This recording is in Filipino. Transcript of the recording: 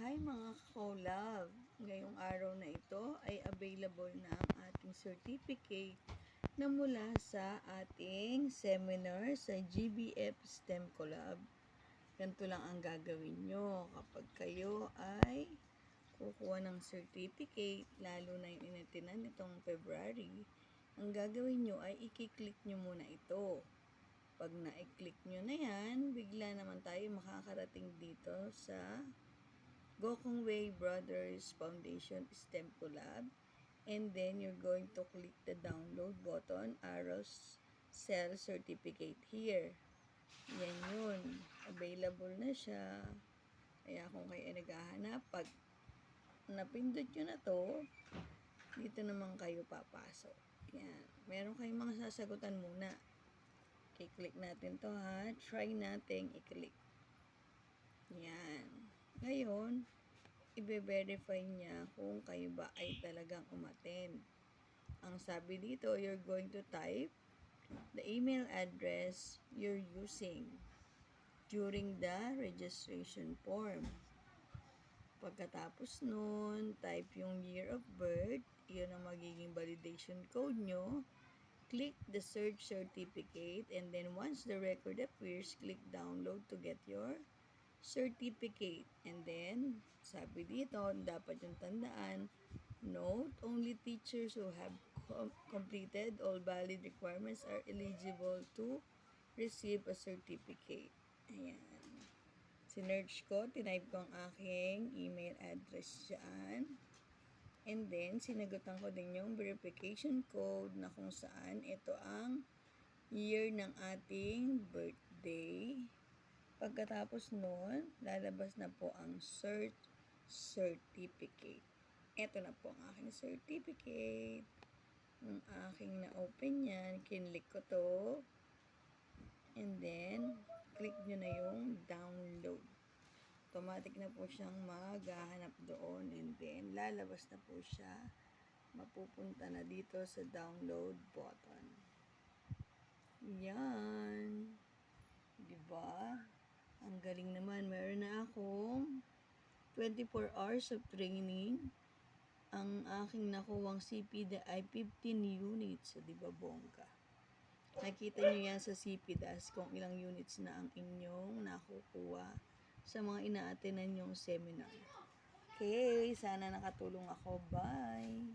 Hi mga ka-collab! Ngayong araw na ito ay available na ang ating certificate na mula sa ating seminar sa GBF STEM Collab. Ganito lang ang gagawin nyo kapag kayo ay kukuha ng certificate, lalo na yung inatinan nitong February. Ang gagawin nyo ay i-click nyo muna ito. Pag na-click nyo na yan, bigla naman tayo makakarating dito sa Gokong Wei Brothers Foundation STEM Collab, and then you're going to click the download button, arrows, cell certificate here. Yan yun. Available na siya. Kaya kung kayo naghahanap, pag napindot nyo na to, dito naman kayo papasok. Yan. Meron kayong mga sasagutan muna. I-click natin to ha. Try natin i-click. Yan. Ngayon, i-verify niya kung kayo ba ay talagang umattend. Ang sabi dito, you're going to type the email address you're using during the registration form. Pagkatapos nun, type yung year of birth. Yun ang magiging validation code nyo. Click the search certificate, and then once the record appears, click download to get your certificate. And then, sabi dito, dapat yung tandaan, note, only teachers who have completed all valid requirements are eligible to receive a certificate. Ayan. Sinerch ko, tinype ko ang aking email address dyan. And then, sinagutan ko din yung verification code na kung saan ito ang year ng ating birthday. Pagkatapos nun, lalabas na po ang search certificate. Ito na po ang aking certificate. Yung aking na-open yan, kinlik ko to. And then, click nyo na yung download. Automatic na po siyang maghahanap doon. And then, lalabas na po siya. Mapupunta na dito sa download button. Yan. Diba? Ang galing naman. Meron na akong 24 hours of training. Ang aking nakuwang CPD ay 15 units. So, diba bongga? Nakita nyo yan sa CPDAS kung ilang units na ang inyong nakukuha sa mga ina-attendan yung seminar. Okay, sana nakatulong ako. Bye!